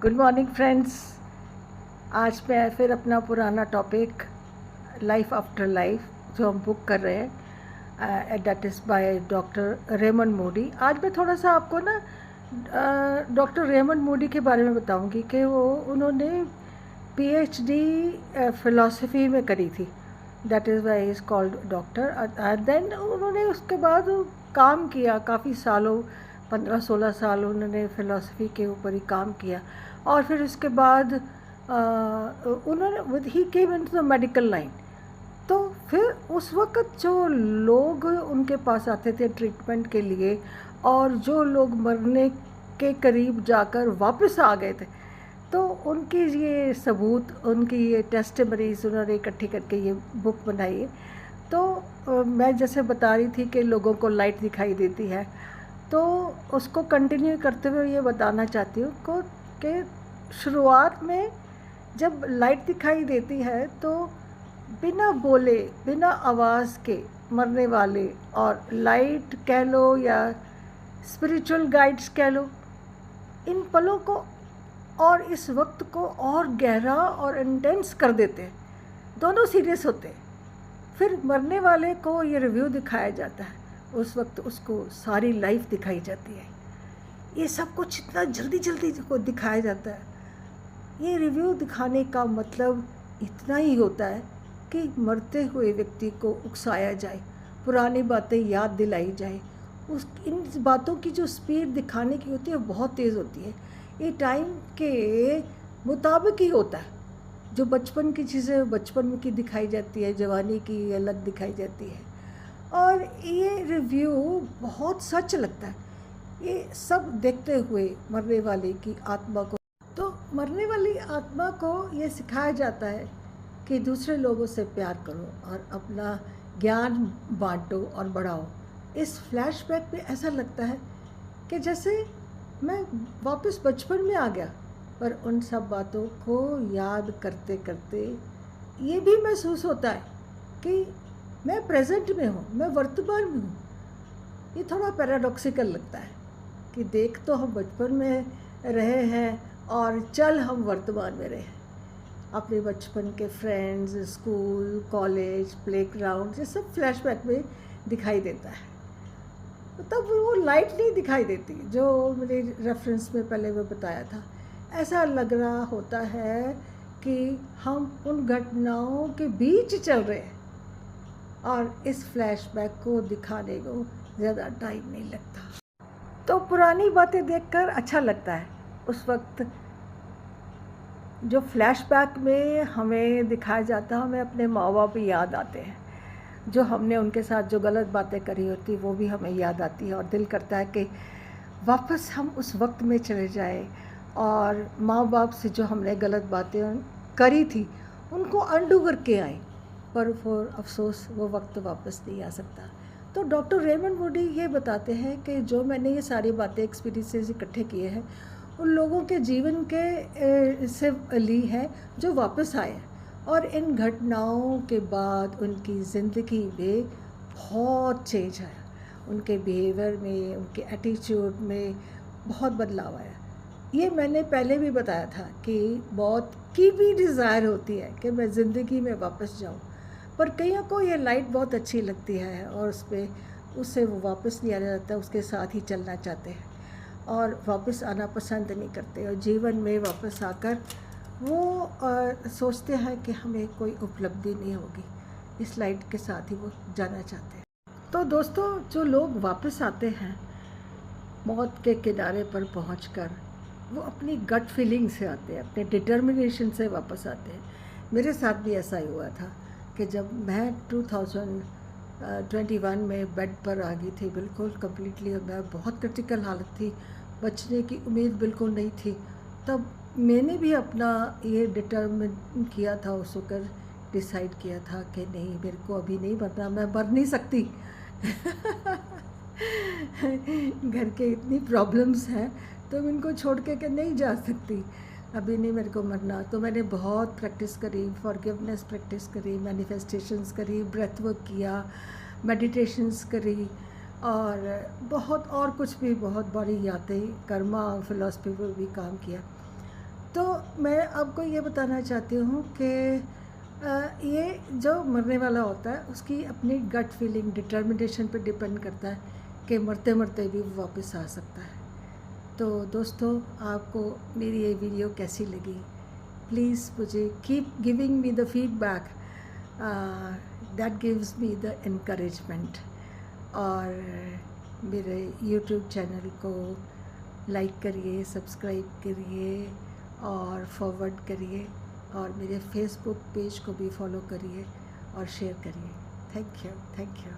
Good morning friends. आज मैं फिर अपना पुराना टॉपिक लाइफ आफ्टर लाइफ जो हम बुक कर रहे हैं that is by doctor Raymond Moody. आज मैं थोड़ा सा आपको ना डॉक्टर रेमंड मूडी के बारे में बताऊंगी कि उन्होंने पीएचडी फ़िलासफ़ी में करी थी। That is why is called doctor. Then उन्होंने उसके बाद काम किया काफ़ी सालों, 15-16 साल उन्होंने फ़िलासफ़ी के ऊपर ही काम किया। और फिर उसके बाद उन्होंने ही came into the medical line. तो फिर उस वक़्त जो लोग उनके पास आते थे ट्रीटमेंट के लिए और जो लोग मरने के करीब जाकर वापस आ गए थे, तो उनकी ये सबूत, उनकी ये टेस्टिमनीज़ उन्होंने इकट्ठी करके ये बुक बनाई है। तो मैं जैसे बता रही थी कि लोगों को लाइट दिखाई देती है, तो उसको कंटिन्यू करते हुए ये बताना चाहती हूँ को कि शुरुआत में जब लाइट दिखाई देती है तो बिना बोले, बिना आवाज़ के मरने वाले, और लाइट कह लो या स्पिरिचुअल गाइड्स कह लो, इन पलों को और इस वक्त को और गहरा और इंटेंस कर देते हैं। दोनों सीरियस होते हैं। फिर मरने वाले को ये रिव्यू दिखाया जाता है, उस वक्त उसको सारी लाइफ दिखाई जाती है। ये सब कुछ इतना जल्दी जल्दी को दिखाया जाता है। ये रिव्यू दिखाने का मतलब इतना ही होता है कि मरते हुए व्यक्ति को उकसाया जाए, पुरानी बातें याद दिलाई जाए। इन बातों की जो स्पीड दिखाने की होती है बहुत तेज़ होती है। ये टाइम के मुताबिक ही होता है। जो बचपन की चीज़ें बचपन की दिखाई जाती है, जवानी की अलग दिखाई जाती है। और ये रिव्यू बहुत सच लगता है। ये सब देखते हुए मरने वाले की आत्मा को, तो मरने वाली आत्मा को ये सिखाया जाता है कि दूसरे लोगों से प्यार करो और अपना ज्ञान बांटो और बढ़ाओ। इस फ्लैशबैक में ऐसा लगता है कि जैसे मैं वापस बचपन में आ गया, पर उन सब बातों को याद करते करते ये भी महसूस होता है कि मैं प्रेजेंट में हूँ, मैं वर्तमान में हूँ। ये थोड़ा पैराडॉक्सिकल लगता है कि देख तो हम बचपन में रहे हैं और चल हम वर्तमान में रहे हैं। अपने बचपन के फ्रेंड्स, स्कूल, कॉलेज, प्लेग्राउंड, ये सब फ्लैशबैक में दिखाई देता है। तब वो लाइट नहीं दिखाई देती जो मेरे रेफरेंस में पहले मैं बताया था। ऐसा लग रहा होता है कि हम उन घटनाओं के बीच चल रहे हैं और इस फ्लैशबैक को दिखाने को ज़्यादा टाइम नहीं लगता। तो पुरानी बातें देखकर अच्छा लगता है। उस वक्त जो फ्लैशबैक में हमें दिखाया जाता है, हमें अपने माँ बाप याद आते हैं। जो हमने उनके साथ जो गलत बातें करी होती वो भी हमें याद आती है और दिल करता है कि वापस हम उस वक्त में चले जाएं और माँ बाप से जो हमने गलत बातें करी थी उनको अंडू करके आए। पर फिर अफसोस वो वक्त वापस नहीं आ सकता। तो डॉक्टर रेमंड मूडी ये बताते हैं कि जो मैंने ये सारी बातें, एक्सपीरियंसेस इकट्ठे किए हैं, उन लोगों के जीवन के से ली है जो वापस आए, और इन घटनाओं के बाद उनकी ज़िंदगी में बहुत चेंज आया। उनके बिहेवियर में, उनके एटीट्यूड में बहुत बदलाव आया। ये मैंने पहले भी बताया था कि मौत की भी डिज़ायर होती है कि मैं ज़िंदगी में वापस जाऊं, पर कईयों को ये लाइट बहुत अच्छी लगती है और उससे वो वापस नहीं आना चाहता, उसके साथ ही चलना चाहते हैं और वापस आना पसंद नहीं करते। और जीवन में वापस आकर वो सोचते हैं कि हमें कोई उपलब्धि नहीं होगी, इस लाइट के साथ ही वो जाना चाहते हैं। तो दोस्तों, जो लोग वापस आते हैं मौत के किनारे पर पहुंचकर, वो अपनी गट फीलिंग से आते हैं, अपने डिटर्मिनेशन से वापस आते हैं। मेरे साथ भी ऐसा ही हुआ था कि जब मैं 2021 में बेड पर आ गई थी, बिल्कुल कम्प्लीटली, मैं बहुत क्रिटिकल हालत थी, बचने की उम्मीद बिल्कुल नहीं थी। तब मैंने भी अपना ये डिटर्मिन किया था, उस वक्त डिसाइड किया था कि नहीं, मेरे को अभी नहीं मरना, मैं मर नहीं सकती। घर के इतनी प्रॉब्लम्स हैं तो मैं इनको छोड़ के नहीं जा सकती, अभी नहीं मेरे को मरना। तो मैंने बहुत प्रैक्टिस करी, फॉरगिवनेस प्रैक्टिस करी, मैनिफेस्टेशंस करी, ब्रेथ वर्क किया, मेडिटेशंस करी, और बहुत और कुछ भी, बहुत बड़ी यादें, कर्मा फिलॉसफी पर भी काम किया। तो मैं आपको ये बताना चाहती हूँ कि ये जो मरने वाला होता है उसकी अपनी गट फीलिंग, डिटर्मिनेशन पे डिपेंड करता है कि मरते मरते भी वो वापस आ सकता है। तो दोस्तों, आपको मेरी ये वीडियो कैसी लगी, प्लीज़ मुझे keep giving me the feedback, that gives me the encouragement. और मेरे यूट्यूब चैनल को लाइक करिए, सब्सक्राइब करिए और फॉरवर्ड करिए, और मेरे फेसबुक पेज को भी फॉलो करिए और शेयर करिए। Thank you.